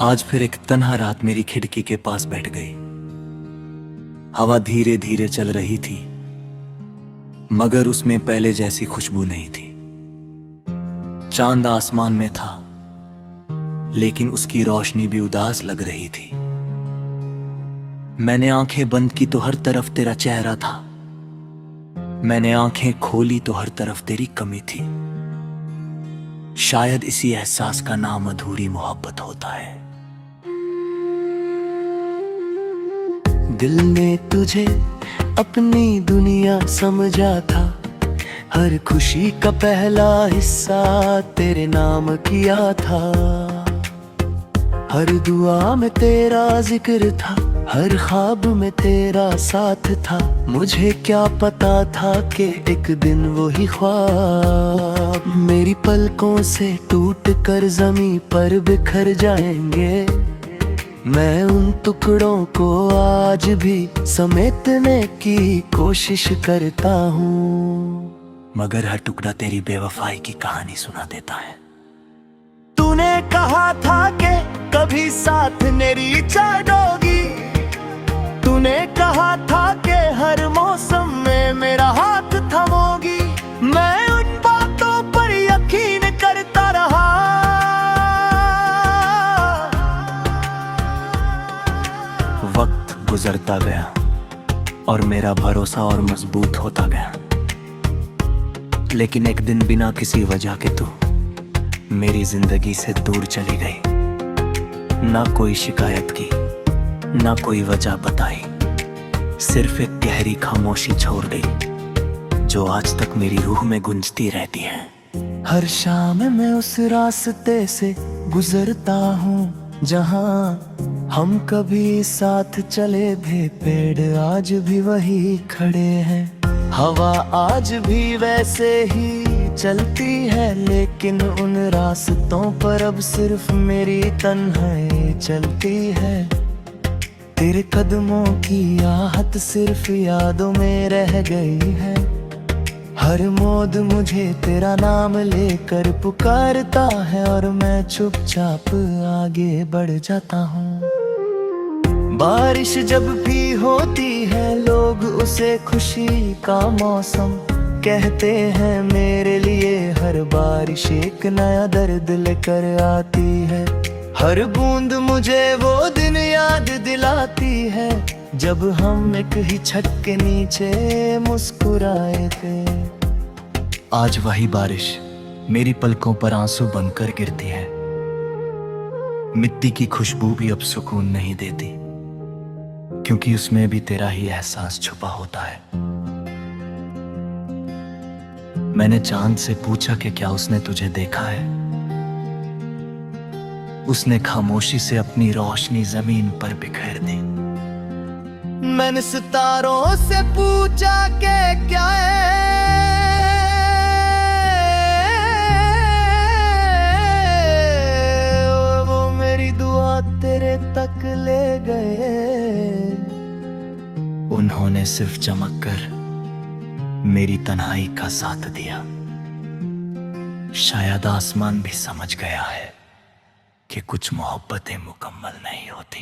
आज फिर एक तन्हा रात मेरी खिड़की के पास बैठ गई। हवा धीरे धीरे चल रही थी, मगर उसमें पहले जैसी खुशबू नहीं थी। चांद आसमान में था, लेकिन उसकी रोशनी भी उदास लग रही थी। मैंने आंखें बंद की तो हर तरफ तेरा चेहरा था। मैंने आंखें खोली तो हर तरफ तेरी कमी थी। शायद इसी एहसास का नाम अधूरी मोहब्बत होता है। दिल ने तुझे अपनी दुनिया समझा था, हर खुशी का पहला हिस्सा तेरे नाम किया था। हर दुआ में तेरा जिक्र था, हर ख्वाब में तेरा साथ था। मुझे क्या पता था कि एक दिन वो ही ख्वाब मेरी पलकों से टूट कर जमीन पर बिखर जाएंगे। मैं उन टुकड़ों को आज भी समेटने की कोशिश करता हूँ, मगर हर टुकड़ा तेरी बेवफाई की कहानी सुना देता है। तूने कहा था कि कभी साथ मेरी छोड़ोगी। तूने कहा था कि हर मौसम में मेरा हाथ थामोगी। मैं उन बातों पर यकीन करता रहा। वक्त गुजरता गया और मेरा भरोसा और मजबूत होता गया, लेकिन एक दिन बिना किसी वजह के तू मेरी जिंदगी से दूर चली गई। ना कोई शिकायत की, ना कोई वजह बताई, सिर्फ एक गहरी खामोशी छोड़ गई जो आज तक मेरी रूह में गूंजती रहती है। हर शाम मैं उस रास्ते से गुजरता हूँ जहाँ हम कभी साथ चले थे। पेड़ आज भी वही खड़े हैं, हवा आज भी वैसे ही चलती है, लेकिन उन रास्तों पर अब सिर्फ मेरी तन्हाई चलती है। तेरे कदमों की आहट सिर्फ यादों में रह गई है। हर मौज मुझे तेरा नाम लेकर पुकारता है और मैं चुपचाप आगे बढ़ जाता हूँ। बारिश जब भी होती है लोग उसे खुशी का मौसम कहते हैं। मेरे लिए हर बारिश एक नया दर्द लेकर आती है। हर बूंद मुझे वो दिन याद दिलाती है जब हम एक ही छत के नीचे मुस्कुराए थे। आज वही बारिश मेरी पलकों पर आंसू बनकर गिरती है। मिट्टी की खुशबू भी अब सुकून नहीं देती, क्योंकि उसमें भी तेरा ही एहसास छुपा होता है। मैंने चांद से पूछा कि क्या उसने तुझे देखा है। उसने खामोशी से अपनी रोशनी जमीन पर बिखेर दी। मैंने सितारों से पूछा कि क्या है वो मेरी दुआ तेरे तक ले गए। उन्होंने सिर्फ चमक कर मेरी तन्हाई का साथ दिया। शायद आसमान भी समझ गया है कि कुछ मोहब्बतें मुकम्मल नहीं होती।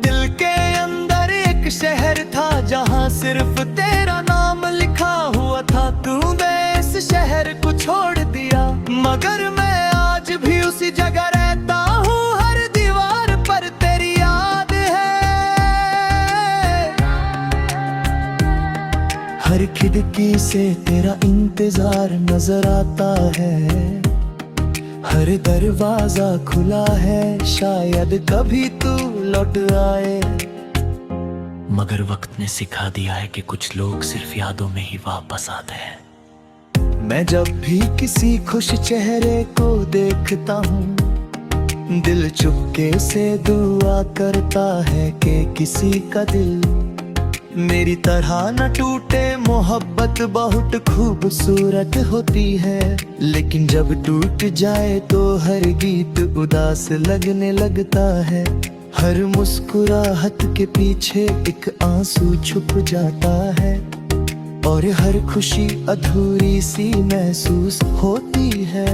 दिल के अंदर एक शहर था जहां सिर्फ तेरा नाम लिखा हुआ था। तूने इस शहर को छोड़ दिया, मगर मैं आज भी उसी जगह रहता हूँ। हर दीवार पर तेरी याद है, हर खिड़की से तेरा इंतजार नजर आता है। हर दरवाजा खुला है, शायद कभी तू लौट आए। मगर वक्त ने सिखा दिया है कि कुछ लोग सिर्फ यादों में ही वापस आते हैं। मैं जब भी किसी खुश चेहरे को देखता हूँ, दिल चुपके से दुआ करता है कि किसी का दिल मेरी तरह न टूटे। मोहब्बत बहुत खूबसूरत होती है, लेकिन जब टूट जाए तो हर गीत उदास लगने लगता है। हर मुस्कुराहट के पीछे एक आंसू छुप जाता है। और हर खुशी अधूरी सी महसूस होती है।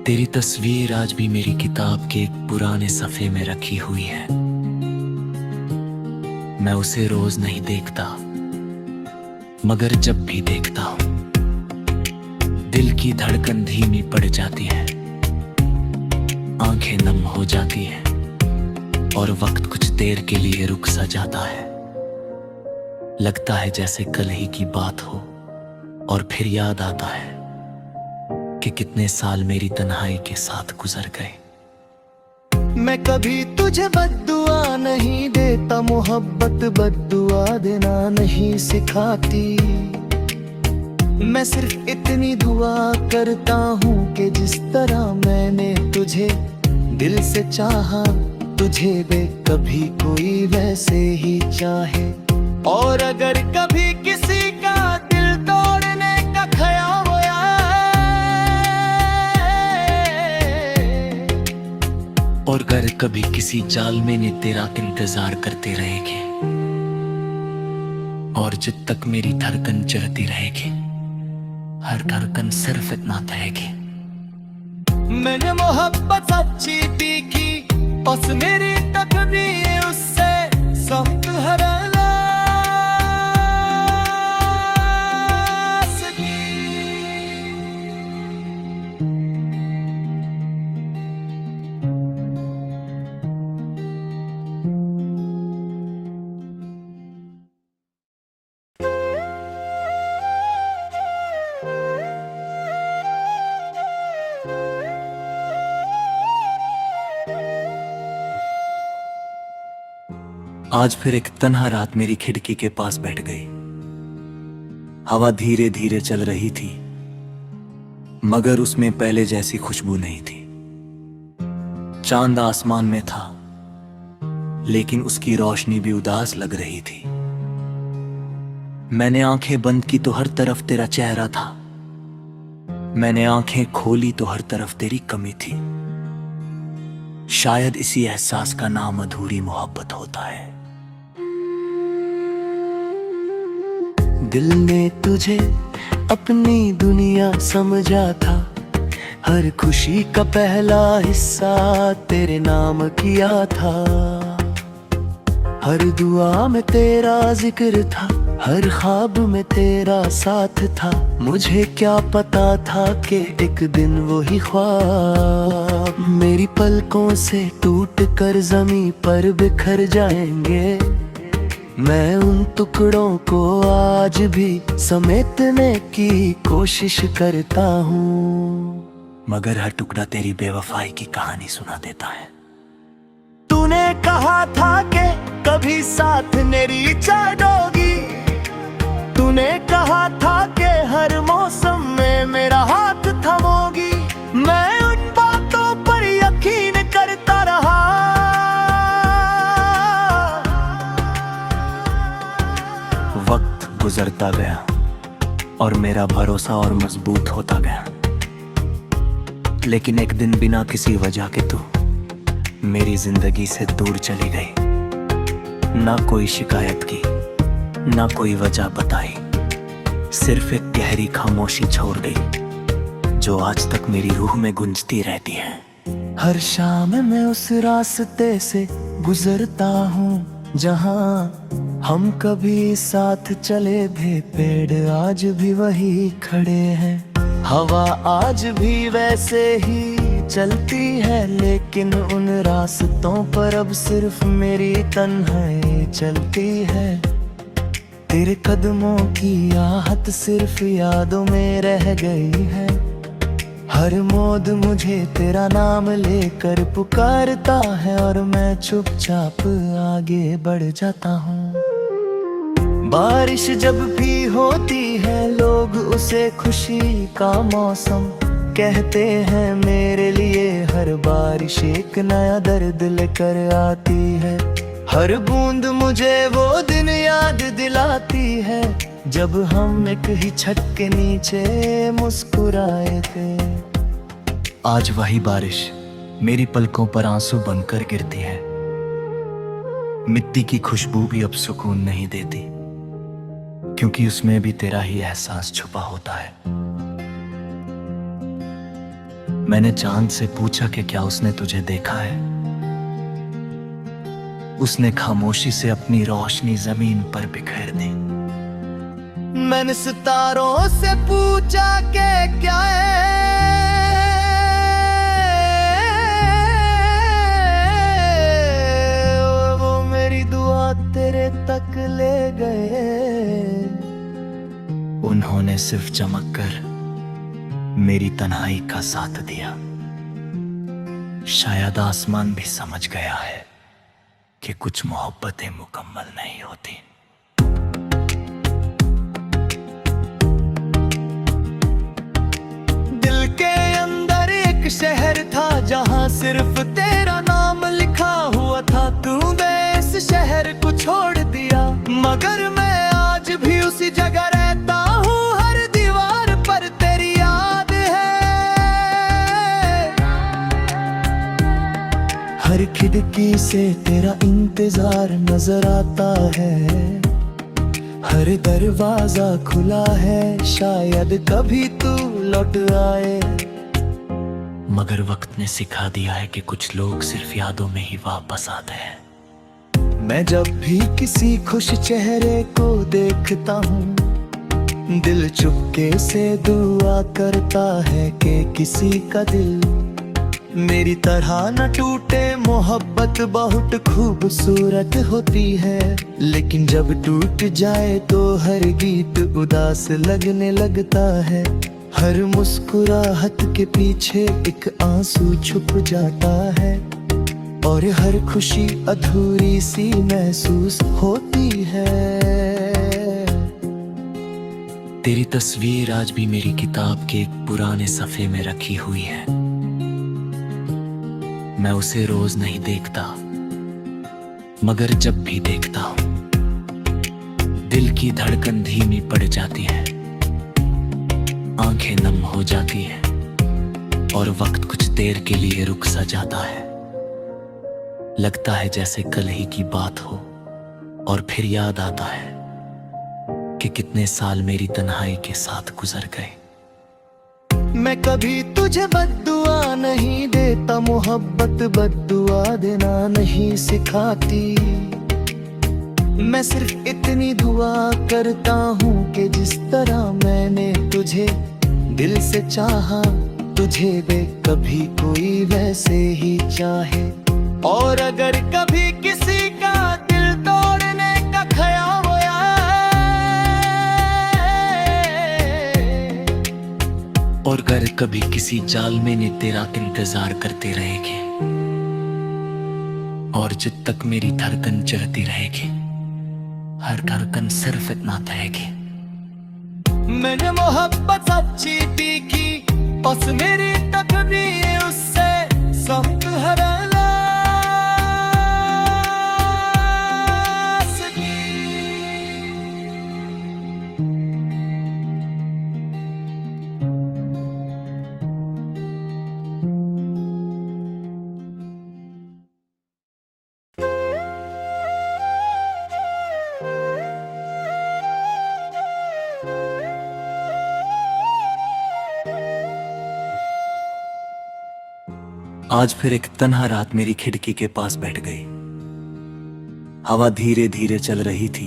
तेरी तस्वीर आज भी मेरी किताब के एक पुराने सफ़े में रखी हुई है। मैं उसे रोज नहीं देखता, मगर जब भी देखता हूं दिल की धड़कन धीमी पड़ जाती है, आंखें नम हो जाती है और वक्त कुछ देर के लिए रुक सा जाता है। लगता है जैसे कल ही की बात हो और फिर याद आता है कि कितने साल मेरी तन्हाई के साथ गुजर गए। मैं कभी तुझे बद्दुआ नहीं देता, मोहब्बत बद्दुआ देना नहीं सिखाती। मैं सिर्फ इतनी दुआ करता हूँ कि जिस तरह मैंने तुझे दिल से चाहा, तुझे भी कभी कोई वैसे ही चाहे। और अगर कभी किसी का दिल तोड़ने का ख्याल और अगर कभी किसी जाल में ने तेरा इंतजार करते रहेंगे और जब तक मेरी धड़कन चलती रहेगी, हर धड़कन सिर्फ इतना कहेगी, मैंने मोहब्बत सच्ची तीखी, बस मेरी तकदीर उससे सख्त हरा। आज फिर एक तन्हा रात मेरी खिड़की के पास बैठ गई। हवा धीरे धीरे चल रही थी, मगर उसमें पहले जैसी खुशबू नहीं थी। चांद आसमान में था, लेकिन उसकी रोशनी भी उदास लग रही थी। मैंने आंखें बंद की तो हर तरफ तेरा चेहरा था, मैंने आंखें खोली तो हर तरफ तेरी कमी थी। शायद इसी एहसास का नाम अधूरी मोहब्बत होता है। दिल ने तुझे अपनी दुनिया समझा था, हर खुशी का पहला हिस्सा तेरे नाम किया था। हर दुआ में तेरा जिक्र था, हर ख्वाब में तेरा साथ था। मुझे क्या पता था कि एक दिन वही ख्वाब मेरी पलकों से टूट कर जमीन पर बिखर जाएंगे। मैं उन टुकड़ों को आज भी समेटने की कोशिश करता हूँ, मगर हर टुकड़ा तेरी बेवफाई की कहानी सुना देता है। तूने कहा था कि कभी साथ मेरी छोड़ोगी, तूने कहा था कि हर मौसम में मेरा हाथ थामोगी। मैं उन बातों पर यकीन करता रहा, वक्त गुजरता गया और मेरा भरोसा और मजबूत होता गया। लेकिन एक दिन बिना किसी वजह के तू मेरी जिंदगी से दूर चली गई। ना कोई शिकायत की, ना कोई वजह बताई, सिर्फ एक गहरी खामोशी छोड़ गई जो आज तक मेरी रूह में गूंजती रहती है। हर शाम मैं उस रास्ते से गुजरता हूँ जहाँ हम कभी साथ चले थे। पेड़ आज भी वही खड़े हैं, हवा आज भी वैसे ही चलती है, लेकिन उन रास्तों पर अब सिर्फ मेरी तन्हाई चलती है। तेरे कदमों की आहट सिर्फ यादों में रह गई है। हर मौज मुझे तेरा नाम लेकर पुकारता है और मैं चुपचाप आगे बढ़ जाता हूँ। बारिश जब भी होती है लोग उसे खुशी का मौसम कहते हैं, मेरे लिए हर बारिश एक नया दर्द लेकर आती है। हर बूंद मुझे वो दिन याद दिलाती है जब हम एक ही छत के नीचे मुस्कुराए थे। आज वही बारिश मेरी पलकों पर आंसू बनकर गिरती है। मिट्टी की खुशबू भी अब सुकून नहीं देती। क्योंकि उसमें भी तेरा ही एहसास छुपा होता है। मैंने चांद से पूछा कि क्या उसने तुझे देखा है। उसने खामोशी से अपनी रोशनी जमीन पर बिखेर दी। मैंने सितारों से पूछा कि क्या है वो मेरी दुआ तेरे तक ले गए। उन्होंने सिर्फ चमक कर मेरी तन्हाई का साथ दिया। शायद आसमान भी समझ गया है कि कुछ मोहब्बतें मुकम्मल नहीं होती। दिल के अंदर एक शहर था जहां सिर्फ तेरा नाम लिखा हुआ था। तूने इस शहर को छोड़ दिया, मगर मैं आज भी उसी जगह रहता हूँ। हर दीवार पर तेरी याद है, हर खिड़की से तेरा इंतजार नजर आता है। हर दरवाजा खुला है, शायद कभी तू लौट आए। मगर वक्त ने सिखा दिया है कि कुछ लोग सिर्फ यादों में ही वापस आते हैं। मैं जब भी किसी खुश चेहरे को देखता हूँ, दिल चुपके से दुआ करता है कि किसी का दिल मेरी तरह न टूटे। मोहब्बत बहुत खूबसूरत होती है, लेकिन जब टूट जाए तो हर गीत उदास लगने लगता है। हर मुस्कुराहट के पीछे एक आंसू छुप जाता है, और हर खुशी अधूरी सी महसूस होती है। तेरी तस्वीर आज भी मेरी किताब के एक पुराने सफ़े में रखी हुई है। मैं उसे रोज नहीं देखता, मगर जब भी देखता हूँ दिल की धड़कन धीमी पड़ जाती है, आंखें नम हो जाती है, और वक्त कुछ देर के लिए रुक सा जाता है। लगता है जैसे कल ही की बात हो, और फिर याद आता है कि कितने साल मेरी तन्हाई के साथ गुजर गए। मैं कभी तुझे बद्दुआ नहीं देता, मोहब्बत बद्दुआ देना नहीं सिखाती। मैं सिर्फ इतनी दुआ करता हूँ कि जिस तरह मैंने तुझे दिल से चाहा, तुझे भी कभी कोई वैसे ही चाहे। और अगर कभी किसी का दिल तोड़ने का ख्याल होया, और अगर कभी किसी जाल में ने तेरा इंतजार करते रहेंगे, और जब तक मेरी धड़कन चलती रहेगी, हर धड़कन सिर्फ इतना कहेगी, मैंने मोहब्बत सच्ची तीखी, बस मेरी तकदीर उससे सख्त है। आज फिर एक तन्हा रात मेरी खिड़की के पास बैठ गई। हवा धीरे धीरे चल रही थी,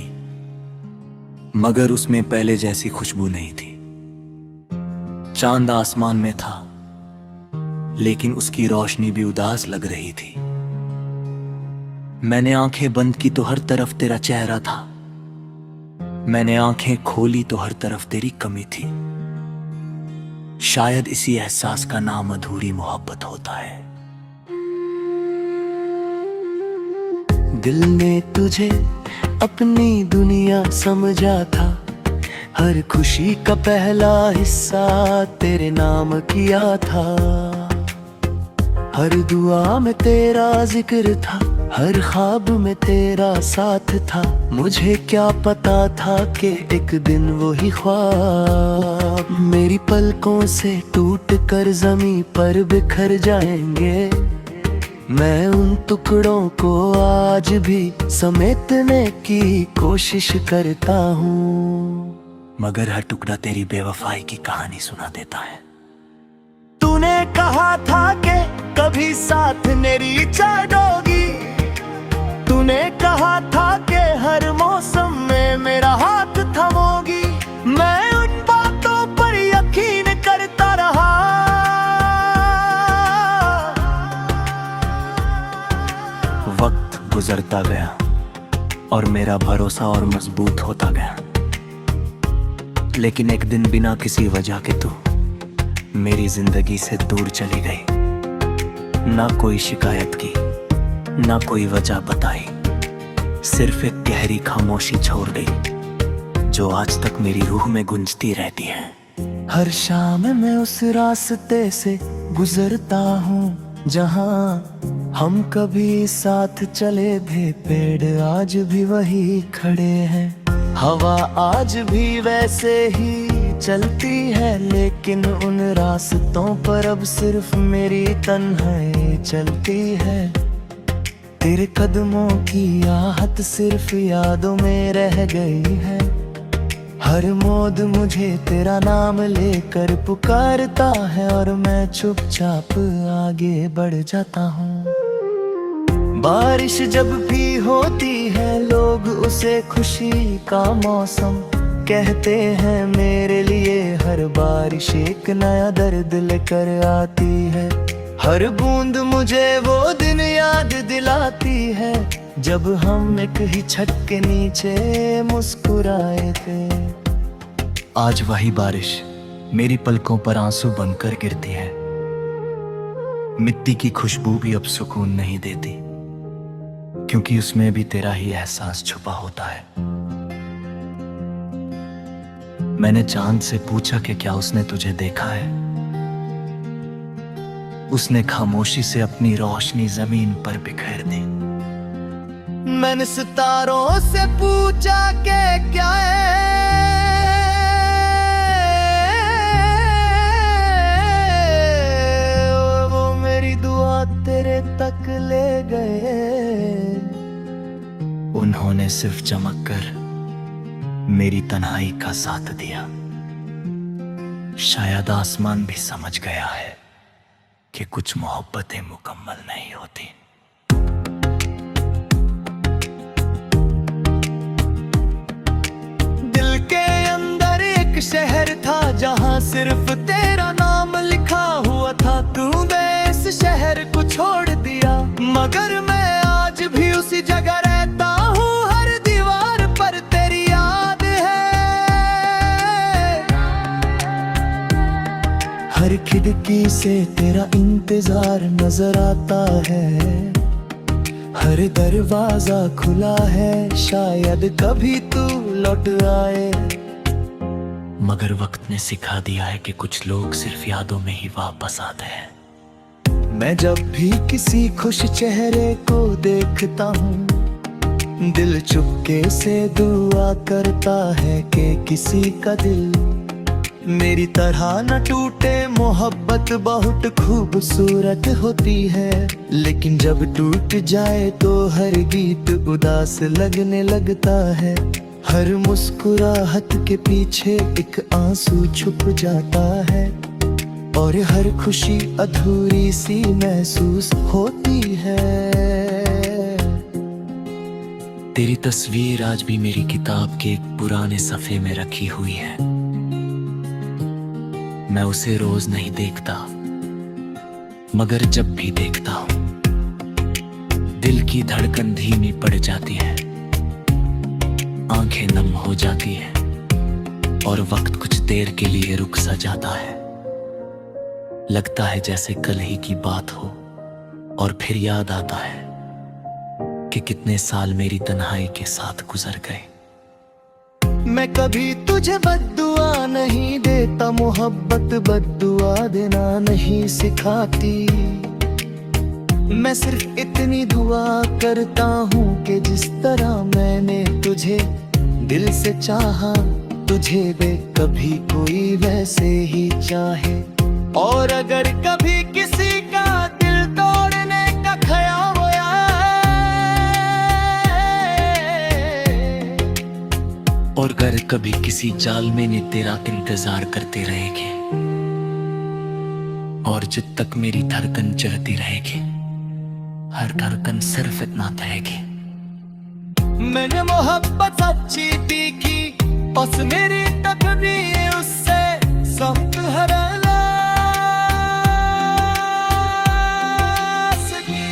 मगर उसमें पहले जैसी खुशबू नहीं थी। चांद आसमान में था, लेकिन उसकी रोशनी भी उदास लग रही थी। मैंने आंखें बंद की तो हर तरफ तेरा चेहरा था, मैंने आंखें खोली तो हर तरफ तेरी कमी थी। शायद इसी एहसास का नाम अधूरी मोहब्बत होता है। दिल ने तुझे अपनी दुनिया समझा था, हर खुशी का पहला हिस्सा तेरे नाम किया था। हर दुआ में तेरा जिक्र था, हर ख्वाब में तेरा साथ था। मुझे क्या पता था कि एक दिन वही ख्वाब मेरी पलकों से टूट कर जमीन पर बिखर जाएंगे। मैं उन टुकड़ों को आज भी समेटने की कोशिश करता हूँ। मगर हर टुकड़ा तेरी बेवफाई की कहानी सुना देता है। तूने कहा था कि कभी साथ मेरी छोड़ोगी, तूने कहा था कि हर मौसम में मेरा हाथ थामोगी। मैं उन बातों पर यकीन करता रहा, वक्त गुजरता गया और मेरा भरोसा और मजबूत होता गया। लेकिन एक दिन बिना किसी वजह के तू मेरी जिंदगी से दूर चली गई। ना कोई शिकायत की, ना कोई वजह बताई, सिर्फ एक गहरी खामोशी छोड़ गई जो आज तक मेरी रूह में गूंजती रहती है। हर शाम मैं उस रास्ते से गुजरता हूँ जहाँ हम कभी साथ चले थे। पेड़ आज भी वही खड़े हैं, हवा आज भी वैसे ही चलती है, लेकिन उन रास्तों पर अब सिर्फ मेरी तन्हाई चलती है। तेरे कदमों की आहट सिर्फ यादों में रह गई है। हर मौज मुझे तेरा नाम लेकर पुकारता है और मैं चुपचाप आगे बढ़ जाता हूँ। बारिश जब भी होती है लोग उसे खुशी का मौसम कहते हैं, मेरे लिए हर बारिश एक नया दर्द लेकर आती है। हर बूंद मुझे वो दिन याद दिलाती है जब हम एक ही छत के नीचे मुस्कुराए थे। आज वही बारिश मेरी पलकों पर आंसू बनकर गिरती है। मिट्टी की खुशबू भी अब सुकून नहीं देती, क्योंकि उसमें भी तेरा ही एहसास छुपा होता है। मैंने चांद से पूछा कि क्या उसने तुझे देखा है। उसने खामोशी से अपनी रोशनी जमीन पर बिखेर दी। मैंने सितारों से पूछा कि क्या है वो मेरी दुआ तेरे तक ले गए। उन्होंने सिर्फ चमक कर मेरी तन्हाई का साथ दिया। शायद आसमान भी समझ गया है कि कुछ मोहब्बतें मुकम्मल नहीं होती। दिल के अंदर एक शहर था जहां सिर्फ तेरा नाम लिखा हुआ था। तूने इस शहर को छोड़ दिया, मगर मैं आज भी उसी जगह रहता हूँ। हर दीवार पर तेरी याद है, हर खिड़की से तेरा इंतजार नजर आता है। हर दरवाजा खुला है, शायद कभी तू लौट आए। मगर वक्त ने सिखा दिया है कि कुछ लोग सिर्फ यादों में ही वापस आते हैं। मैं जब भी किसी खुश चेहरे को देखता हूँ, दिल चुपके से दुआ करता है कि किसी का दिल मेरी तरह न टूटे। मोहब्बत बहुत खूबसूरत होती है, लेकिन जब टूट जाए तो हर गीत उदास लगने लगता है। हर मुस्कुराहट के पीछे एक आंसू छुप जाता है, और हर खुशी अधूरी सी महसूस होती है। तेरी तस्वीर आज भी मेरी किताब के एक पुराने सफ़े में रखी हुई है। मैं उसे रोज नहीं देखता, मगर जब भी देखता हूँ दिल की धड़कन धीमी पड़ जाती है, आंखें नम हो जाती है और वक्त कुछ देर के लिए रुक सा जाता है। लगता है जैसे कल ही की बात हो, और फिर याद आता है कि कितने साल मेरी तन्हाई के साथ गुजर गए। मैं कभी तुझे बद्दुआ नहीं देता, मोहब्बत बद्दुआ देना नहीं सिखाती। मैं सिर्फ इतनी दुआ करता हूँ कि जिस तरह मैंने तुझे दिल से चाहा, तुझे भी कभी कोई वैसे ही चाहे। और अगर कभी किसी का दिल तोड़ने का ख्याल और अगर कभी किसी जाल में ने तेरा इंतजार करते रहेंगे, और जब तक मेरी धड़कन चलती रहेगी, हर धड़कन सिर्फ इतना कहेगी, मैंने मोहब्बत सच्ची तीखी, बस मेरी तकदीर उससे सख्त है रहना सकी।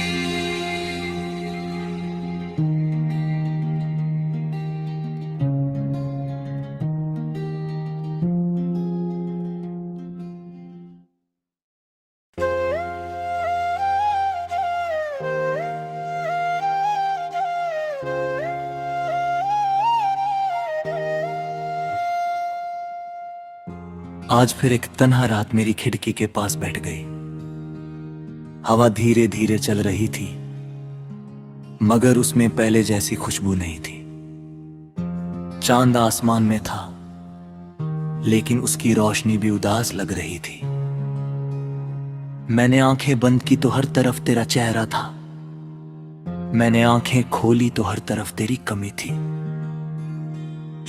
आज फिर एक तन्हा रात मेरी खिड़की के पास बैठ गई। हवा धीरे धीरे चल रही थी, मगर उसमें पहले जैसी खुशबू नहीं थी। चांद आसमान में था, लेकिन उसकी रोशनी भी उदास लग रही थी। मैंने आंखें बंद की तो हर तरफ तेरा चेहरा था, मैंने आंखें खोली तो हर तरफ तेरी कमी थी।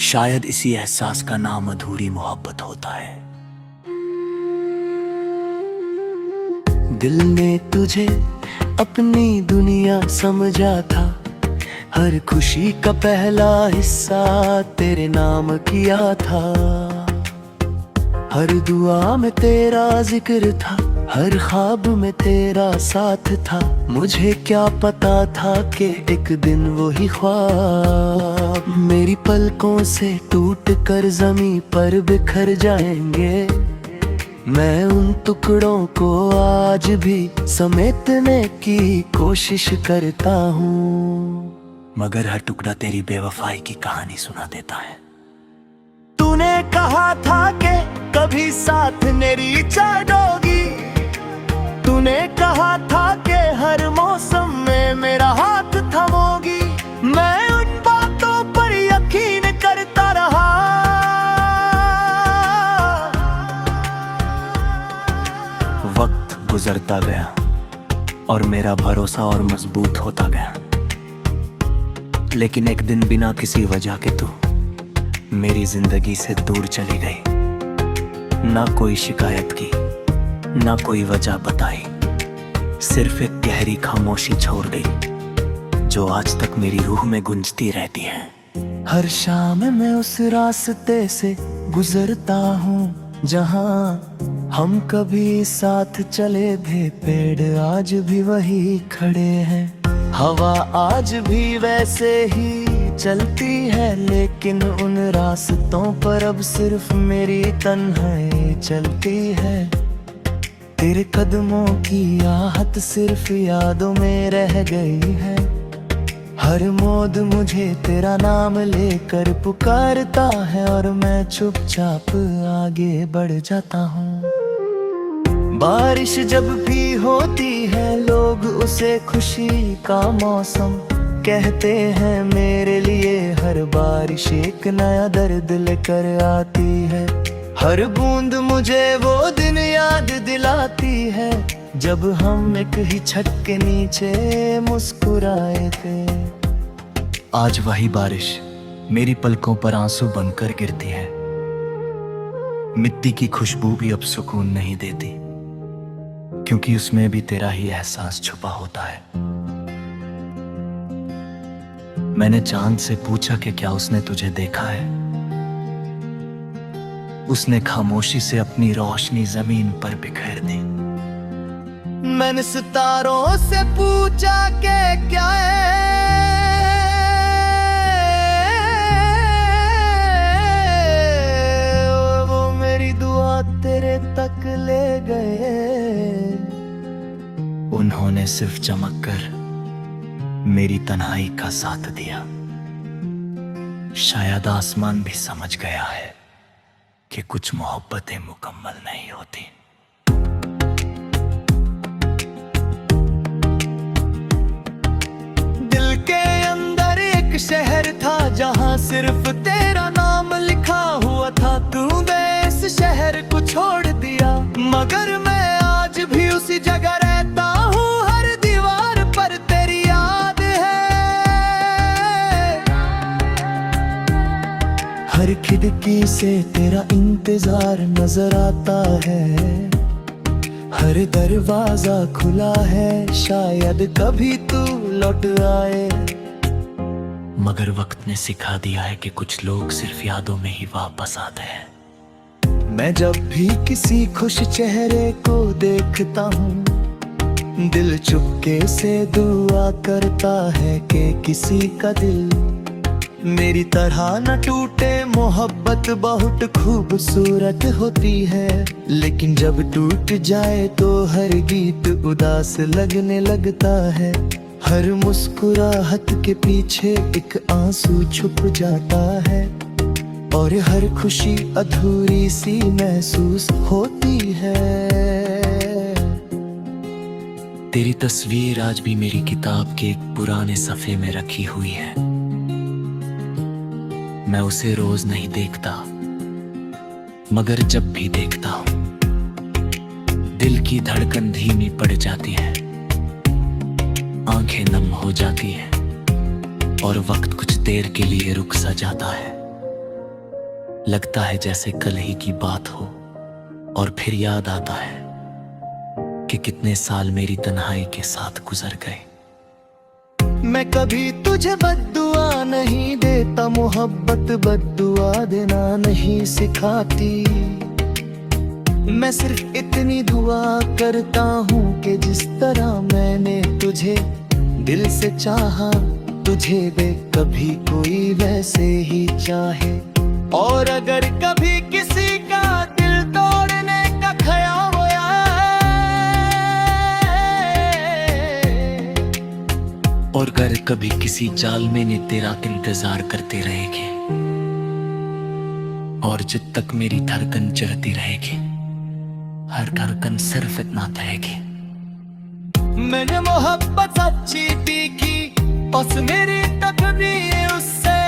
शायद इसी एहसास का नाम अधूरी मोहब्बत होता है। दिल ने तुझे अपनी दुनिया समझा था, हर खुशी का पहला हिस्सा तेरे नाम किया था। हर दुआ में तेरा जिक्र था, हर ख्वाब में तेरा साथ था। मुझे क्या पता था कि एक दिन वही ख्वाब मेरी पलकों से टूट कर जमीन पर बिखर जाएंगे। मैं उन टुकड़ों को आज भी समेटने की कोशिश करता हूँ, मगर हर टुकड़ा तेरी बेवफाई की कहानी सुना देता है। तूने कहा था कि कभी साथ मेरी छोड़ोगी, तूने कहा था कि हर मौसम में मेरा हाथ थमोगी। मैं उन बातों पर यकीन करता रहा, वक्त गुजरता गया और मेरा भरोसा और मजबूत होता गया, लेकिन एक दिन बिना किसी वजह के तू मेरी जिंदगी से दूर चली गई। ना कोई शिकायत की, ना कोई वजह बताई, सिर्फ एक गहरी खामोशी छोड़ गई जो आज तक मेरी रूह में गूंजती रहती है। हर शाम मैं उस रास्ते से गुजरता हूँ जहाँ हम कभी साथ चले थे। पेड़ आज भी वही खड़े हैं, हवा आज भी वैसे ही चलती है, लेकिन उन रास्तों पर अब सिर्फ मेरी तन्हाई चलती है। तेरे कदमों की आहट सिर्फ यादों में रह गई है। हर मौज मुझे तेरा नाम लेकर पुकारता है और मैं चुपचाप आगे बढ़ जाता हूँ। बारिश जब भी होती है लोग उसे खुशी का मौसम कहते हैं, मेरे लिए हर बारिश एक नया दर्द लेकर आती है। हर बूंद मुझे वो दिन याद दिलाती है जब हम एक ही छत के नीचे मुस्कुराए थे। आज वही बारिश मेरी पलकों पर आंसू बनकर गिरती है। मिट्टी की खुशबू भी अब सुकून नहीं देती, क्योंकि उसमें भी तेरा ही एहसास छुपा होता है। मैंने चांद से पूछा कि क्या उसने तुझे देखा है। उसने खामोशी से अपनी रोशनी जमीन पर बिखेर दी। मैंने सितारों से पूछा कि क्या है वो मेरी दुआ तेरे तक ले गए। उन्होंने सिर्फ चमक कर मेरी तन्हाई का साथ दिया। शायद आसमान भी समझ गया है कि कुछ मोहब्बतें मुकम्मल नहीं होती। दिल के अंदर एक शहर था जहां सिर्फ तेरा नाम लिखा हुआ था। तूने इस शहर को छोड़ दिया, मगर मैं आज भी उसी जगह रहता हूँ। हर दीवार पर तेरी याद है, हर खिड़की से तेरा इंतजार नजर आता है, हर दरवाजा खुला है, शायद कभी तू लौट आए। मगर वक्त ने सिखा दिया है कि कुछ लोग सिर्फ यादों में ही वापस आते हैं। मैं जब भी किसी खुश चेहरे को देखता हूँ, दिल चुपके से दुआ करता है कि किसी का दिल मेरी तरह न टूटे। मोहब्बत बहुत खूबसूरत होती है, लेकिन जब टूट जाए तो हर गीत उदास लगने लगता है। हर मुस्कुराहट के पीछे एक आंसू छुप जाता है, और हर खुशी अधूरी सी महसूस होती है। तेरी तस्वीर आज भी मेरी किताब के एक पुराने सफ़े में रखी हुई है। मैं उसे रोज नहीं देखता, मगर जब भी देखता हूँ दिल की धड़कन धीमी पड़ जाती है, आंखें नम हो जाती हैं, और वक्त कुछ देर के लिए रुक सा जाता है। लगता है जैसे कल ही की बात हो, और फिर याद आता है कि कितने साल मेरी तन्हाई के साथ गुजर गए। मैं कभी तुझे बद्दुआ नहीं देता, मोहब्बत बद्दुआ देना नहीं सिखाती। मैं सिर्फ इतनी दुआ करता हूँ कि जिस तरह मैंने तुझे दिल से चाहा, तुझे भी कभी कोई वैसे ही चाहे। और अगर कभी किसी का दिल तोड़ने का ख्याल आए, और अगर कभी किसी जाल में ने तेरा इंतजार करते रहेंगे, और जब तक मेरी धड़कन चलती रहेगी, हर धड़कन सिर्फ इतना कहेगी, मैंने मोहब्बत सच्ची तीखी, बस मेरी तकदीर उससे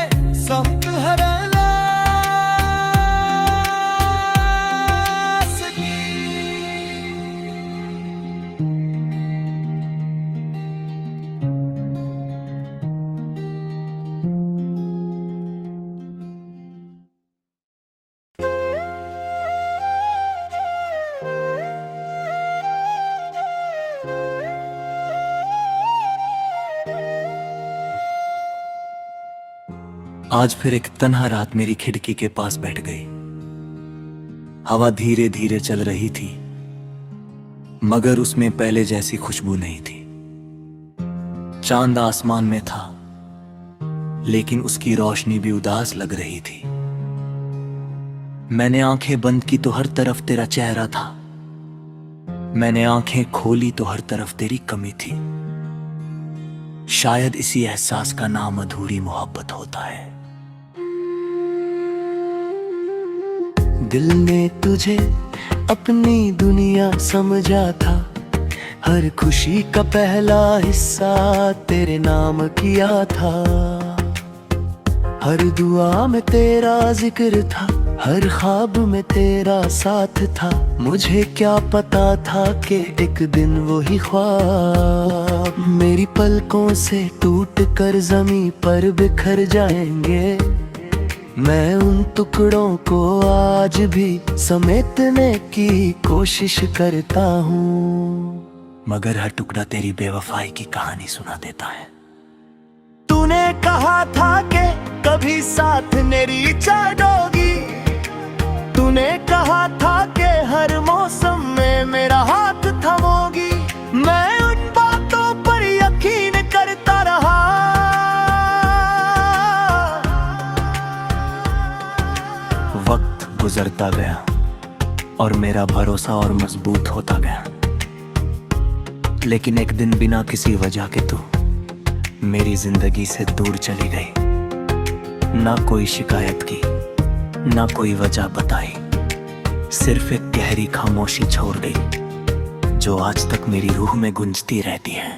सख्त है। आज फिर एक तन्हा रात मेरी खिड़की के पास बैठ गई। हवा धीरे धीरे चल रही थी, मगर उसमें पहले जैसी खुशबू नहीं थी। चांद आसमान में था, लेकिन उसकी रोशनी भी उदास लग रही थी। मैंने आंखें बंद की तो हर तरफ तेरा चेहरा था, मैंने आंखें खोली तो हर तरफ तेरी कमी थी। शायद इसी एहसास का नाम अधूरी मोहब्बत होता है। दिल ने तुझे अपनी दुनिया समझा था, हर खुशी का पहला हिस्सा तेरे नाम किया था। हर दुआ में तेरा जिक्र था, हर ख्वाब में तेरा साथ था। मुझे क्या पता था कि एक दिन वही ख्वाब मेरी पलकों से टूट कर जमीन पर बिखर जाएंगे। मैं उन टुकड़ों को आज भी समेटने की कोशिश करता हूँ, मगर हर टुकड़ा तेरी बेवफाई की कहानी सुना देता है। तूने कहा था कि कभी साथ मेरी छोड़ोगी, तूने कहा था कि हर मौसम में मेरा हाथ थामोगी। मैं उन बातों पर यकीन करता रहा, वक्त गुजरता गया और मेरा भरोसा और मजबूत होता गया, लेकिन एक दिन बिना किसी वजह के तू मेरी जिंदगी से दूर चली गई। ना कोई शिकायत की, ना कोई वजह बताई, सिर्फ एक गहरी खामोशी छोड़ गई जो आज तक मेरी रूह में गूंजती रहती है।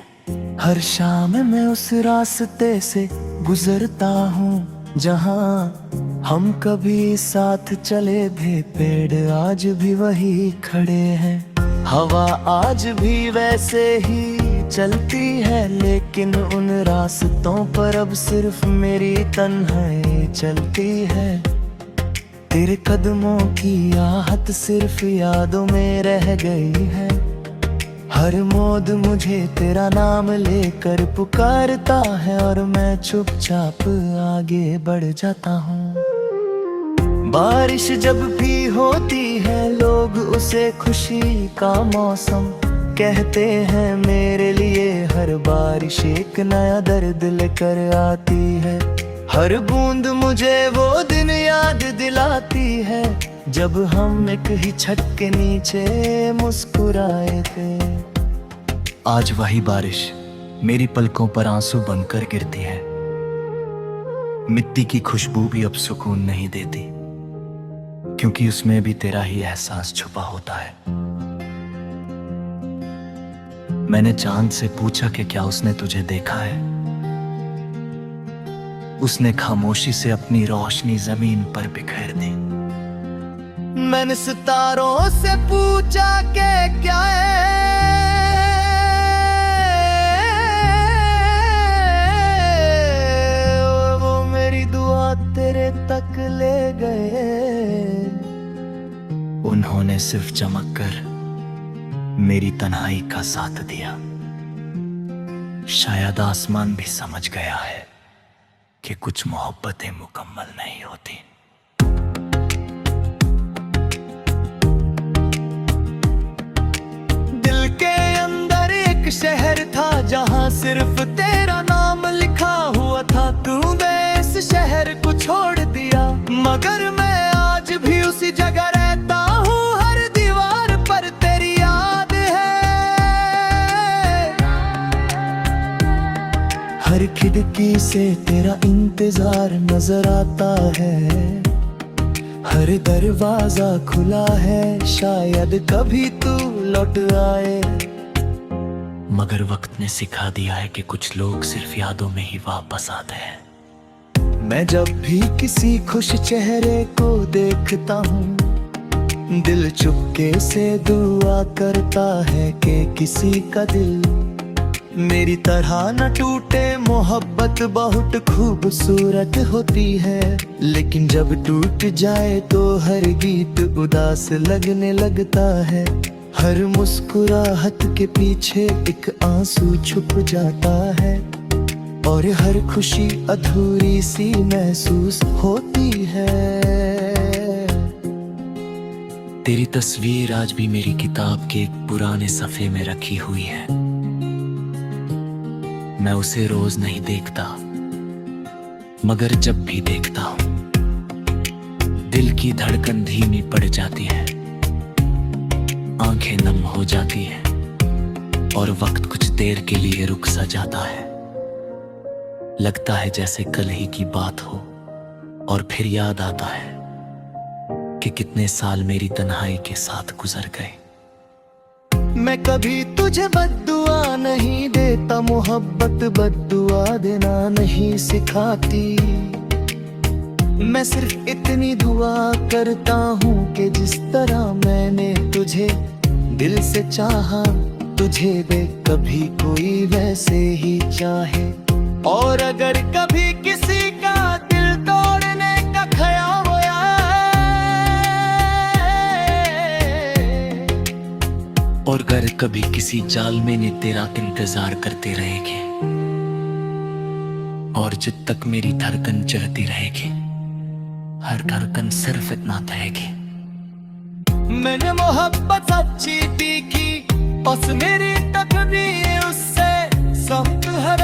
हर शाम मैं उस रास्ते से गुजरता हूँ जहाँ हम कभी साथ चले थे। पेड़ आज भी वही खड़े हैं, हवा आज भी वैसे ही चलती है, लेकिन उन रास्तों पर अब सिर्फ मेरी तन्हाई चलती है। तेरे कदमों की आहट सिर्फ यादों में रह गई है। हर मौज मुझे तेरा नाम लेकर पुकारता है और मैं चुपचाप आगे बढ़ जाता हूँ। बारिश जब भी होती है लोग उसे खुशी का मौसम कहते हैं। मेरे लिए हर बारिश एक नया दर्द लेकर आती है। हर बूंद मुझे वो दिन याद दिलाती है जब हम एक ही छत के नीचे मुस्कुराए थे। आज वही बारिश मेरी पलकों पर आंसू बनकर गिरती है। मिट्टी की खुशबू भी अब सुकून नहीं देती, क्योंकि उसमें भी तेरा ही एहसास छुपा होता है। मैंने चांद से पूछा कि क्या उसने तुझे देखा है। उसने खामोशी से अपनी रोशनी जमीन पर बिखेर दी। मैंने सितारों से पूछा कि क्या है वो मेरी दुआ तेरे तक ले गए। उन्होंने सिर्फ चमक कर मेरी तन्हाई का साथ दिया। शायद आसमान भी समझ गया है कि कुछ मोहब्बतें मुकम्मल नहीं होती। दिल के अंदर एक शहर था जहां सिर्फ तेरा नाम लिखा हुआ था। तूने इस शहर को छोड़ दिया, मगर मैं आज भी उसी जगह रहता हूँ। हर दीवार पर तेरी याद है, हर खिड़की से तेरा इंतजार नजर आता है। हर दरवाजा खुला है, शायद कभी तू लौट आए। मगर वक्त ने सिखा दिया है कि कुछ लोग सिर्फ यादों में ही वापस आते हैं। मैं जब भी किसी खुश चेहरे को देखता हूँ, दिल चुपके से दुआ करता है कि किसी का दिल मेरी तरह न टूटे। मोहब्बत बहुत खूबसूरत होती है, लेकिन जब टूट जाए तो हर गीत उदास लगने लगता है। हर मुस्कुराहट के पीछे एक आंसू छुप जाता है, और हर खुशी अधूरी सी महसूस होती है। तेरी तस्वीर आज भी मेरी किताब के एक पुराने सफ़े में रखी हुई है। मैं उसे रोज नहीं देखता, मगर जब भी देखता हूँ दिल की धड़कन धीमी पड़ जाती है, आंखें नम हो जाती हैं और वक्त कुछ देर के लिए रुक सा जाता है। लगता है जैसे कल ही की बात हो, और फिर याद आता है कि कितने साल मेरी तन्हाई के साथ गुजर गए। मैं कभी तुझे बद्दुआ नहीं देता, मोहब्बत बद्दुआ देना नहीं सिखाती। मैं सिर्फ इतनी दुआ करता हूँ कि जिस तरह मैंने तुझे दिल से चाहा, तुझे भी कभी कोई वैसे ही चाहे। और अगर कभी किसी का दिल तोड़ने का ख्याल होया, और अगर कभी किसी जाल में ने तेरा इंतजार करते रहेंगे, और जब तक मेरी धड़कन चलती रहेगी, हर धड़कन सिर्फ इतना कहेगी, मैंने मोहब्बत सच्ची तीखी, बस मेरी तकदीर उससे सख्त है।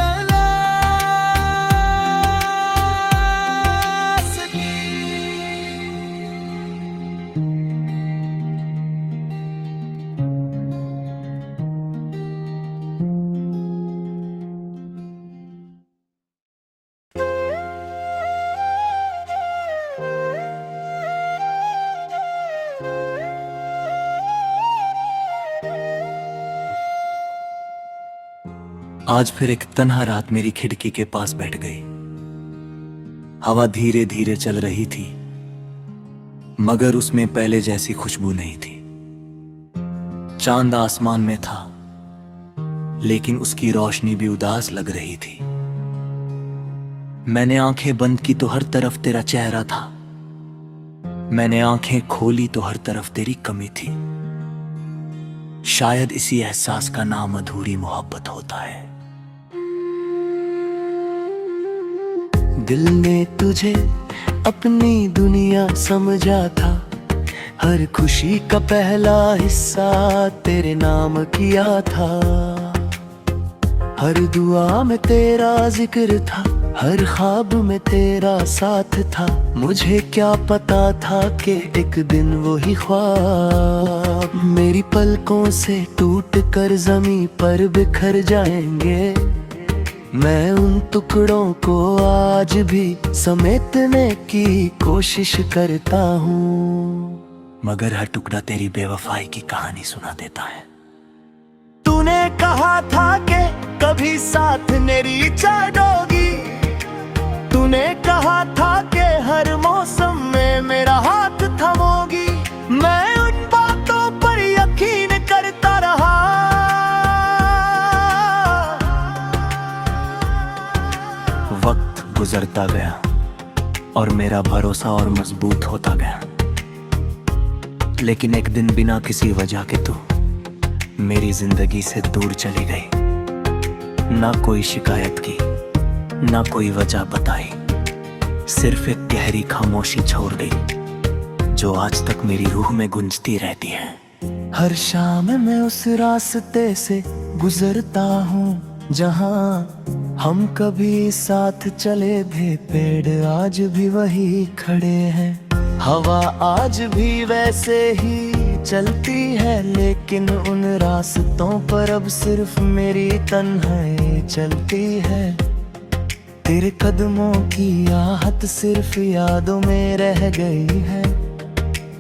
आज फिर एक तन्हा रात मेरी खिड़की के पास बैठ गई। हवा धीरे धीरे चल रही थी, मगर उसमें पहले जैसी खुशबू नहीं थी। चांद आसमान में था, लेकिन उसकी रोशनी भी उदास लग रही थी। मैंने आंखें बंद की तो हर तरफ तेरा चेहरा था, मैंने आंखें खोली तो हर तरफ तेरी कमी थी। शायद इसी एहसास का नाम अधूरी मोहब्बत होता है। दिल ने तुझे अपनी दुनिया समझा था, हर खुशी का पहला हिस्सा तेरे नाम किया था। हर दुआ में तेरा जिक्र था, हर ख्वाब में तेरा साथ था। मुझे क्या पता था कि एक दिन वो ही ख्वाब मेरी पलकों से टूट कर जमीन पर बिखर जाएंगे। मैं उन टुकड़ों को आज भी समेटने की कोशिश करता हूँ, मगर हर टुकड़ा तेरी बेवफाई की कहानी सुना देता है। तूने कहा था कि कभी साथ मेरी छोड़ोगी, तूने कहा था कि हर मौसम में मेरा हाथ थामोगी। मैं उन बातों पर यकीन करता रहा, वक्त गुजरता गया और मेरा भरोसा और मजबूत होता गया। लेकिन एक दिन बिना किसी वजह के तू मेरी जिंदगी से दूर चली गई। ना कोई शिकायत की, ना कोई वजह बताई, सिर्फ एक गहरी खामोशी छोड़ गई जो आज तक मेरी रूह में गूंजती रहती है। हर शाम मैं उस रास्ते से गुजरता हूँ जहाँ हम कभी साथ चले थे। पेड़ आज भी वही खड़े हैं, हवा आज भी वैसे ही चलती है, लेकिन उन रास्तों पर अब सिर्फ मेरी तन्हाई चलती है। तेरे कदमों की आहट सिर्फ यादों में रह गई है।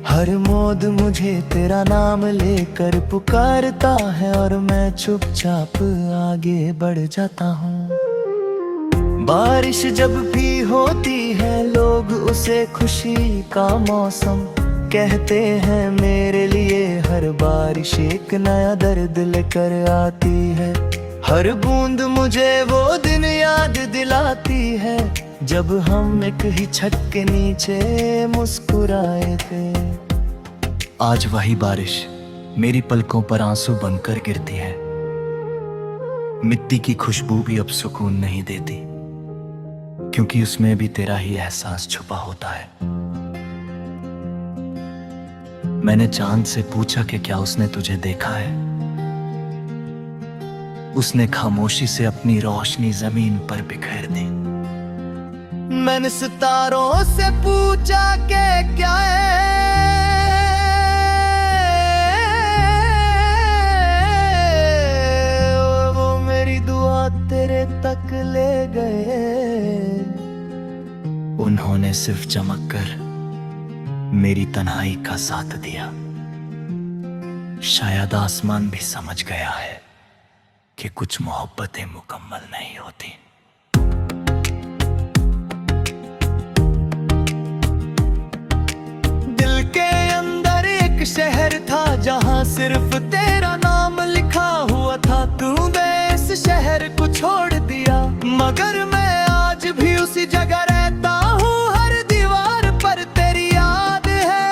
हर मौज मुझे तेरा नाम लेकर पुकारता है और मैं चुपचाप आगे बढ़ जाता हूँ। बारिश जब भी होती है लोग उसे खुशी का मौसम कहते हैं। मेरे लिए हर बारिश एक नया दर्द लेकर आती है। हर बूंद मुझे वो दिन याद दिलाती है जब हम एक ही छत के नीचे मुस्कुराए थे। आज वही बारिश मेरी पलकों पर आंसू बनकर गिरती है। मिट्टी की खुशबू भी अब सुकून नहीं देती, क्योंकि उसमें भी तेरा ही एहसास छुपा होता है। मैंने चांद से पूछा कि क्या उसने तुझे देखा है। उसने खामोशी से अपनी रोशनी जमीन पर बिखेर दी। मैंने सितारों से पूछा कि क्या है वो मेरी दुआ तेरे तक ले गए। उन्होंने सिर्फ चमक कर मेरी तन्हाई का साथ दिया। शायद आसमान भी समझ गया है कि कुछ मोहब्बतें मुकम्मल नहीं होती। दिल के अंदर एक शहर था जहाँ सिर्फ तेरा नाम लिखा हुआ था। तूने इस शहर को छोड़ दिया, मगर मैं आज भी उसी जगह रहता हूँ। हर दीवार पर तेरी याद है,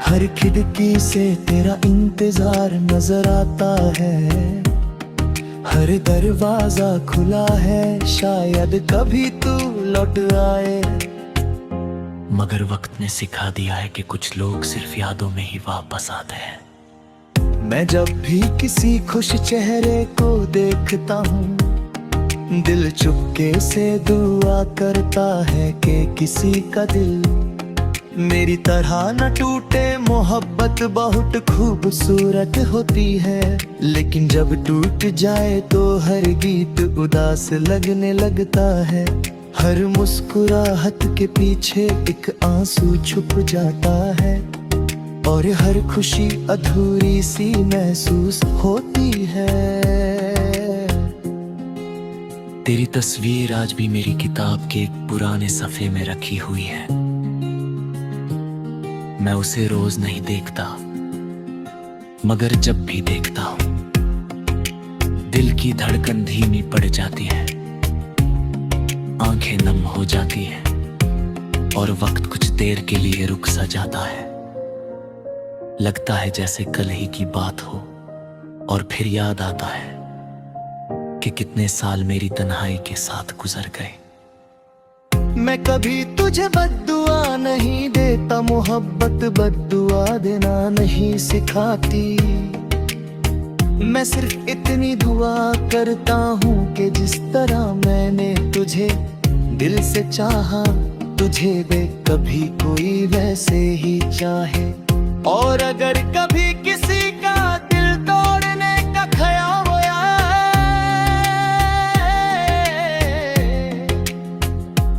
हर खिड़की से तेरा इंतजार नजर आता है। हर दरवाजा खुला है, शायद कभी तू लौट आए। मगर वक्त ने सिखा दिया है कि कुछ लोग सिर्फ यादों में ही वापस आते हैं। मैं जब भी किसी खुश चेहरे को देखता हूँ, दिल चुपके से दुआ करता है कि किसी का दिल मेरी तरह न टूटे। मोहब्बत बहुत खूबसूरत होती है, लेकिन जब टूट जाए तो हर गीत उदास लगने लगता है। हर मुस्कुराहट के पीछे एक आंसू छुप जाता है, और हर खुशी अधूरी सी महसूस होती है। तेरी तस्वीर आज भी मेरी किताब के एक पुराने सफ़े में रखी हुई है। मैं उसे रोज नहीं देखता, मगर जब भी देखता हूँ दिल की धड़कन धीमी पड़ जाती है। आंखें नम हो जाती हैं और वक्त कुछ देर के लिए रुक सा जाता है। लगता है जैसे कल ही की बात हो और फिर याद आता है कि कितने साल मेरी तन्हाई के साथ गुजर गए। मैं कभी तुझे बद्दुआ नहीं देता, मोहब्बत बद्दुआ देना नहीं सिखाती। मैं सिर्फ इतनी दुआ करता हूँ कि जिस तरह मैंने तुझे दिल से चाहा, तुझे भी कभी कोई वैसे ही चाहे। और अगर कभी किसी का दिल तोड़ने का ख्याल आए,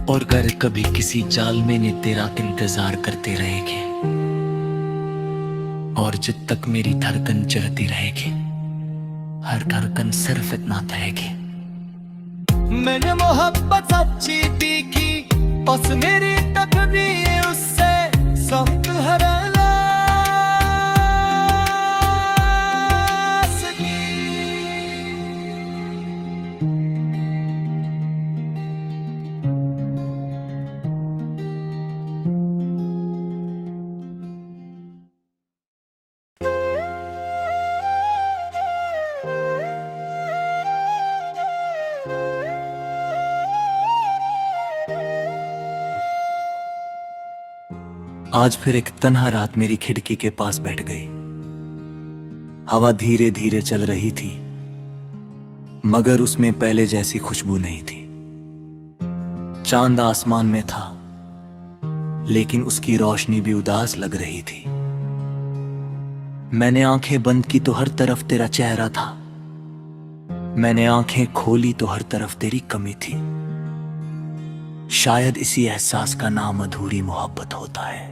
और अगर कभी किसी जाल में ने तेरा इंतजार करते रहेंगे, और जब तक मेरी धड़कन चलती रहेगी, हर धड़कन सिर्फ इतना कहेगी, मैंने मोहब्बत सच्ची तीखी, बस मेरी तकदीर उससे सख्त है। आज फिर एक तन्हा रात मेरी खिड़की के पास बैठ गई। हवा धीरे धीरे चल रही थी, मगर उसमें पहले जैसी खुशबू नहीं थी। चांद आसमान में था, लेकिन उसकी रोशनी भी उदास लग रही थी। मैंने आंखें बंद की तो हर तरफ तेरा चेहरा था, मैंने आंखें खोली तो हर तरफ तेरी कमी थी। शायद इसी एहसास का नाम अधूरी मोहब्बत होता है।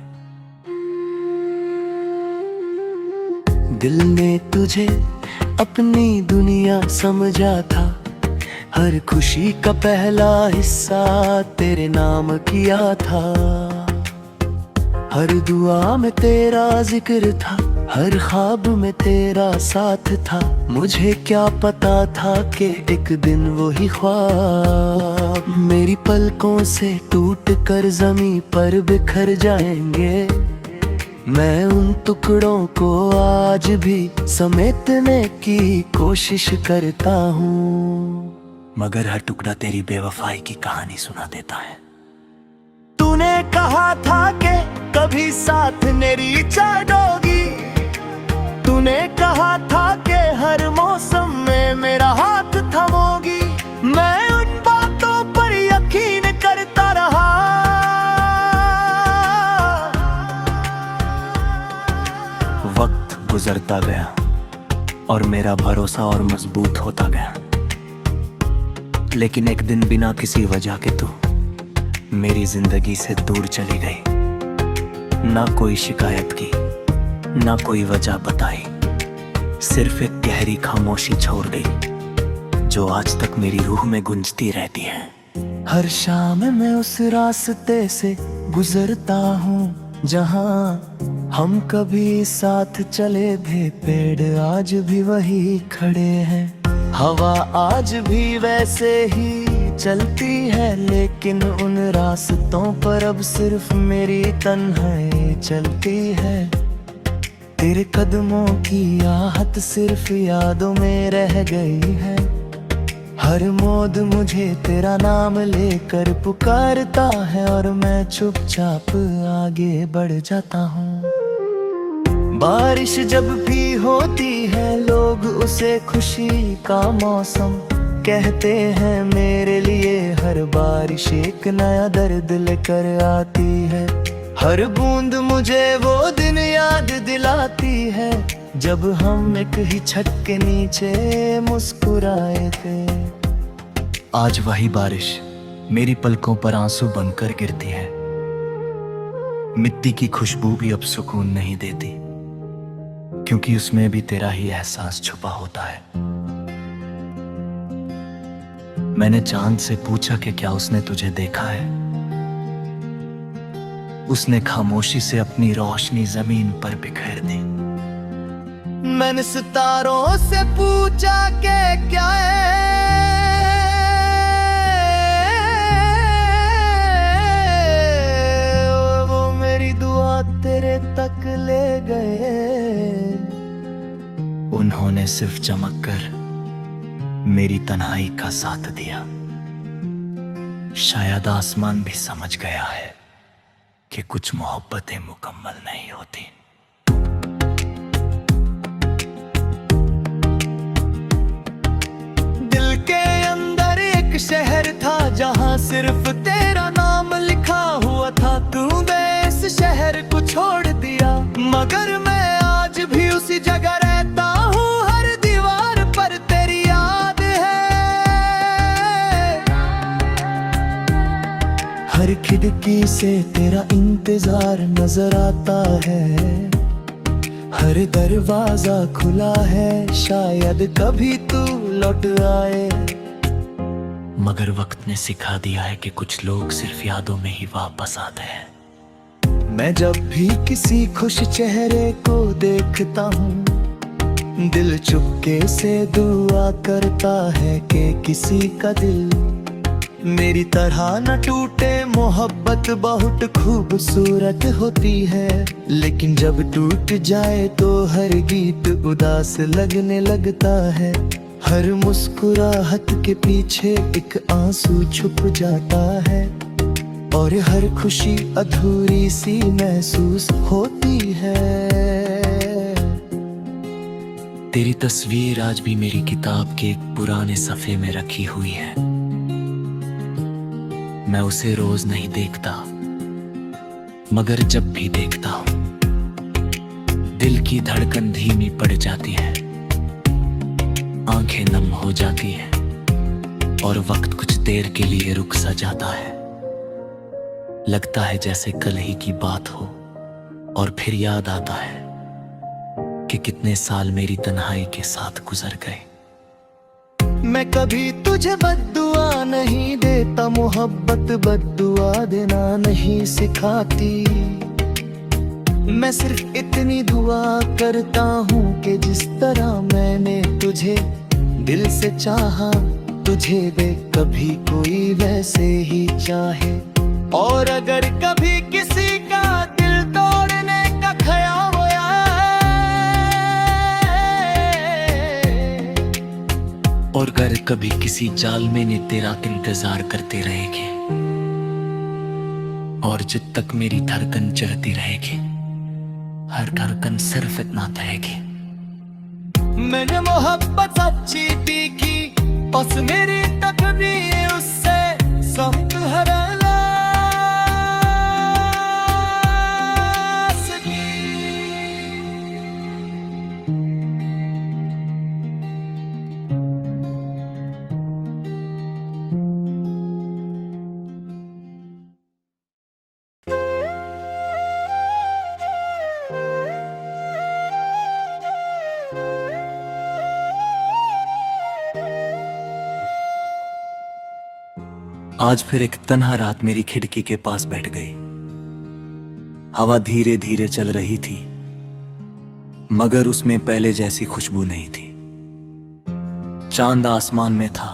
दिल ने तुझे अपनी दुनिया समझा था, हर खुशी का पहला हिस्सा तेरे नाम किया था। हर दुआ में तेरा जिक्र था, हर ख्वाब में तेरा साथ था। मुझे क्या पता था कि एक दिन वो ही ख्वाब मेरी पलकों से टूट कर जमीन पर बिखर जाएंगे। मैं उन टुकड़ों को आज भी समेटने की कोशिश करता हूँ, मगर हर टुकड़ा तेरी बेवफाई की कहानी सुना देता है। तूने कहा था कि कभी साथ मेरी छोड़ोगी, तूने कहा था कि हर मौसम में मेरा हाथ थामोगी। मैं उन बातों पर यकीन करता रहा, वक्त गुजरता गया और मेरा भरोसा और मजबूत होता गया, लेकिन एक दिन बिना किसी वजह के तू मेरी जिंदगी से दूर चली गई। ना कोई शिकायत की, ना कोई वजह बताई, सिर्फ एक गहरी खामोशी छोड़ गई जो आज तक मेरी रूह में गूंजती रहती है। हर शाम मैं उस रास्ते से गुजरता हूँ जहाँ हम कभी साथ चले थे। पेड़ आज भी वही खड़े हैं, हवा आज भी वैसे ही चलती है, लेकिन उन रास्तों पर अब सिर्फ मेरी तन्हाई चलती है। तेरे कदमों की आहट सिर्फ यादों में रह गई है। हर मौज मुझे तेरा नाम लेकर पुकारता है और मैं चुपचाप आगे बढ़ जाता हूँ। बारिश जब भी होती है लोग उसे खुशी का मौसम कहते हैं, मेरे लिए हर बारिश एक नया दर्द लेकर आती है। हर बूंद मुझे वो दिन याद दिलाती है जब हम एक ही छत के नीचे मुस्कुराए थे। आज वही बारिश मेरी पलकों पर आंसू बनकर गिरती है। मिट्टी की खुशबू भी अब सुकून नहीं देती, क्योंकि उसमें भी तेरा ही एहसास छुपा होता है। मैंने चांद से पूछा कि क्या उसने तुझे देखा है। उसने खामोशी से अपनी रोशनी जमीन पर बिखेर दी। मैंने सितारों से पूछा कि क्या है तेरे तक ले गए। उन्होंने सिर्फ चमक कर मेरी तन्हाई का साथ दिया। शायद आसमान भी समझ गया है कि कुछ मोहब्बतें मुकम्मल नहीं होती। दिल के अंदर एक शहर था जहां सिर्फ तेरा नाम लिखा हुआ था। तूने इस शहर को छोड़ दिया, मगर मैं आज भी उसी जगह रहता हूँ। हर दीवार पर तेरी याद है, हर खिड़की से तेरा इंतजार नजर आता है। हर दरवाजा खुला है, शायद कभी तू लौट आए। मगर वक्त ने सिखा दिया है कि कुछ लोग सिर्फ यादों में ही वापस आते हैं। मैं जब भी किसी खुश चेहरे को देखता हूँ, दिल चुपके से दुआ करता है कि किसी का दिल मेरी तरह न टूटे। मोहब्बत बहुत खूबसूरत होती है, लेकिन जब टूट जाए तो हर गीत उदास लगने लगता है। हर मुस्कुराहट के पीछे एक आंसू छुप जाता है, और हर खुशी अधूरी सी महसूस होती है। तेरी तस्वीर आज भी मेरी किताब के एक पुराने सफ़े में रखी हुई है। मैं उसे रोज नहीं देखता, मगर जब भी देखता हूँ दिल की धड़कन धीमी पड़ जाती है, आंखें नम हो जाती है, और वक्त कुछ देर के लिए रुक सा जाता है। लगता है जैसे कल ही की बात हो, और फिर याद आता है कि कितने साल मेरी तन्हाई के साथ गुजर गए। मैं कभी तुझे बद्दुआ नहीं देता, मोहब्बत बद्दुआ देना नहीं सिखाती। मैं सिर्फ इतनी दुआ करता हूँ कि जिस तरह मैंने तुझे दिल से चाहा, तुझे भी कभी कोई वैसे ही चाहे। और अगर कभी किसी का दिल तोड़ने का ख्याल और अगर कभी किसी जाल में ने तेरा इंतजार करते रहेंगे, और जब तक मेरी धड़कन चलती रहेगी, हर धड़कन सिर्फ इतना कहेगी, मैंने मोहब्बत सच्ची देखी, बस मेरी तकदीर उससे संग हरा। आज फिर एक तन्हा रात मेरी खिड़की के पास बैठ गई। हवा धीरे धीरे चल रही थी, मगर उसमें पहले जैसी खुशबू नहीं थी। चांद आसमान में था,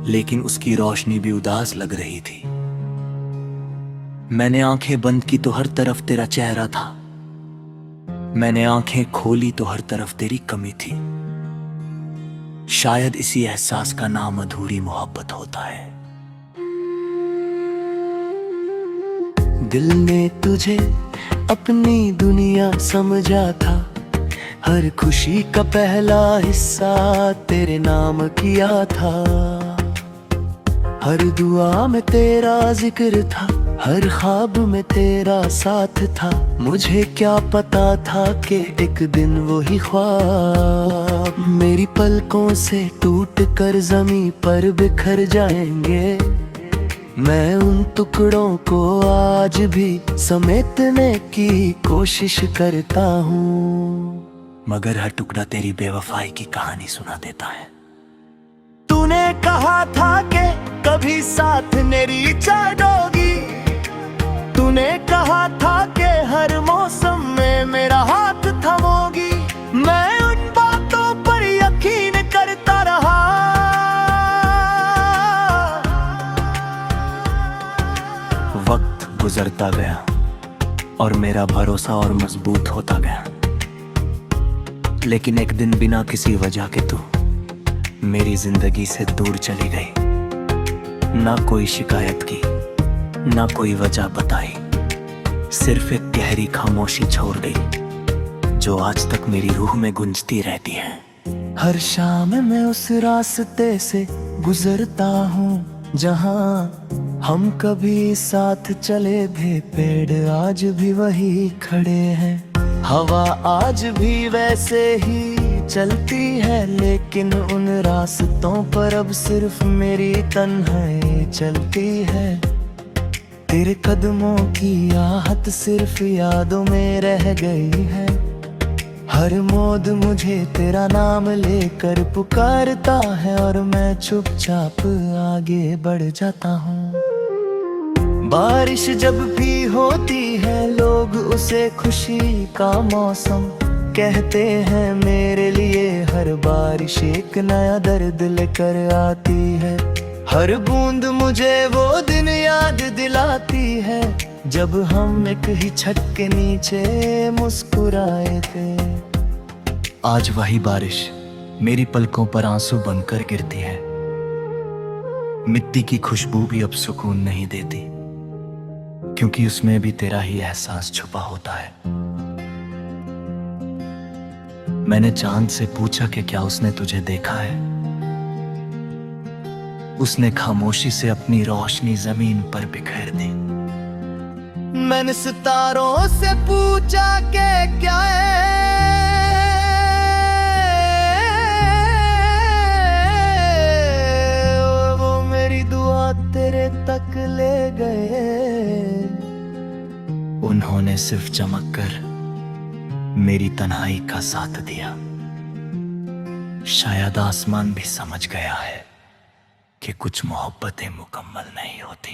लेकिन उसकी रोशनी भी उदास लग रही थी। मैंने आंखें बंद की तो हर तरफ तेरा चेहरा था, मैंने आंखें खोली तो हर तरफ तेरी कमी थी। शायद इसी एहसास का नाम अधूरी मोहब्बत होता है। दिल ने तुझे अपनी दुनिया समझा था, हर खुशी का पहला हिस्सा तेरे नाम किया था। हर दुआ में तेरा जिक्र था, हर ख्वाब में तेरा साथ था। मुझे क्या पता था कि एक दिन वही ख्वाब मेरी पलकों से टूट कर जमीन पर बिखर जाएंगे। मैं उन टुकड़ों को आज भी समेटने की कोशिश करता हूँ, मगर हर टुकड़ा तेरी बेवफाई की कहानी सुना देता है। तूने कहा था कि कभी साथ मेरी छोड़ोगी, तूने कहा था कि हर मौसम में मेरा हाथ थामोगी। मैं उन बातों पर यकीन करता रहा, वक्त गुजरता गया, और मेरा भरोसा और मजबूत होता गया। लेकिन एक दिन बिना किसी वजह के तू मेरी जिंदगी से दूर चली गई। ना कोई शिकायत की, ना कोई वजह बताई, सिर्फ एक गहरी खामोशी छोड़ गई जो आज तक मेरी रूह में गूंजती रहती है। हर शाम मैं उस रास्ते से गुजरता हूँ जहाँ हम कभी साथ चले थे, पेड़ आज भी वही खड़े हैं, हवा आज भी वैसे ही चलती है, लेकिन उन रास्तों पर अब सिर्फ मेरी तन्हाई चलती है। तेरे कदमों की आहट सिर्फ यादों में रह गई है, हर मोड़ मुझे तेरा नाम लेकर पुकारता है और मैं चुपचाप आगे बढ़ जाता हूँ। बारिश जब भी होती है लोग उसे खुशी का मौसम कहते हैं, मेरे लिए हर बारिश एक नया दर्द लेकर आती है, हर बूंद मुझे वो दिन याद दिलाती है जब हम एक ही छत के नीचे मुस्कुराए थे। आज वही बारिश मेरी पलकों पर आंसू बनकर गिरती है, मिट्टी की खुशबू भी अब सुकून नहीं देती, क्योंकि उसमें भी तेरा ही एहसास छुपा होता है। मैंने चांद से पूछा कि क्या उसने तुझे देखा है, उसने खामोशी से अपनी रोशनी जमीन पर बिखेर दी। मैंने सितारों से पूछा कि क्या है वो, मेरी दुआ तेरे तक ले गए। उन्होंने सिर्फ चमक कर मेरी तन्हाई का साथ दिया। शायद आसमान भी समझ गया है कि कुछ मोहब्बतें मुकम्मल नहीं होती।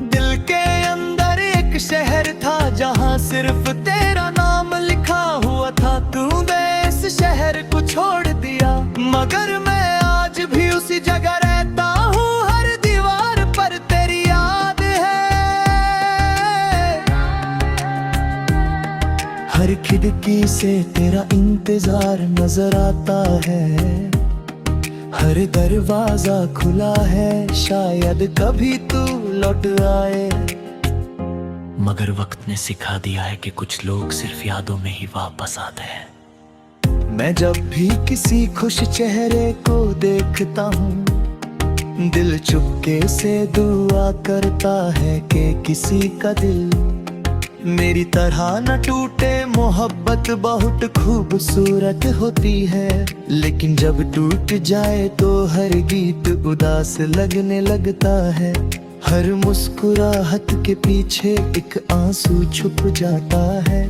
दिल के अंदर एक शहर था जहां सिर्फ तेरा नाम लिखा हुआ था, तूने इस शहर को छोड़ दिया, मगर मैं आज भी उसी जगह रहता हूँ, हर दीवार पर तेरी याद है, हर खिड़की से तेरा इंतजार नजर आता है, हर दरवाजा खुला है, शायद कभी तू लौट आए। मगर वक्त ने सिखा दिया है कि कुछ लोग सिर्फ यादों में ही वापस आते हैं। मैं जब भी किसी खुश चेहरे को देखता हूँ, दिल चुपके से दुआ करता है कि किसी का दिल मेरी तरह न टूटे। मोहब्बत बहुत खूबसूरत होती है, लेकिन जब टूट जाए तो हर गीत उदास लगने लगता है, हर मुस्कुराहट के पीछे एक आंसू छुप जाता है,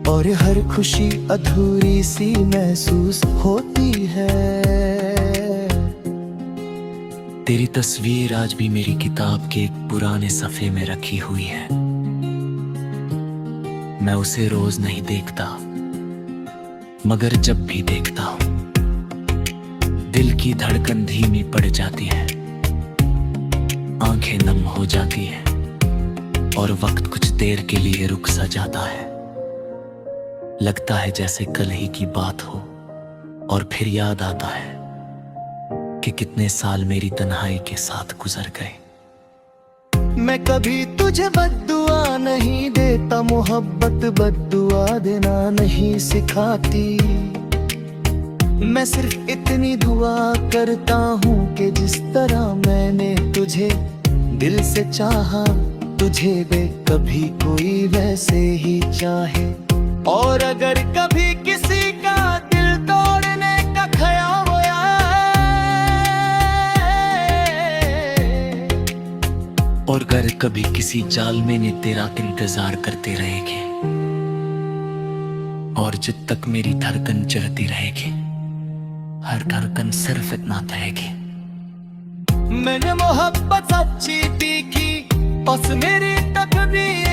और हर खुशी अधूरी सी महसूस होती है। तेरी तस्वीर आज भी मेरी किताब के एक पुराने सफ़े में रखी हुई है। मैं उसे रोज नहीं देखता, मगर जब भी देखता हूँ दिल की धड़कन धीमी पड़ जाती है, आंखें नम हो जाती है, और वक्त कुछ देर के लिए रुक सा जाता है। लगता है जैसे कल ही की बात हो, और फिर याद आता है कि कितने साल मेरी तन्हाई के साथ गुजर गए। मैं कभी तुझे बद्दुआ नहीं देता, मोहब्बत बद्दुआ देना नहीं सिखाती, मैं सिर्फ इतनी दुआ करता हूँ कि जिस तरह मैंने तुझे दिल से चाहा, तुझे भी कभी कोई वैसे ही चाहे। और अगर कभी किसी का दिल तोड़ने का ख्याल होया, और अगर कभी किसी जाल में ने तेरा इंतजार करते रहेंगे, और जब तक मेरी धड़कन चलती रहेगी, हर धड़कन सिर्फ इतना कहेगी, मैंने मोहब्बत सच्ची तीखी, बस मेरी तकदीर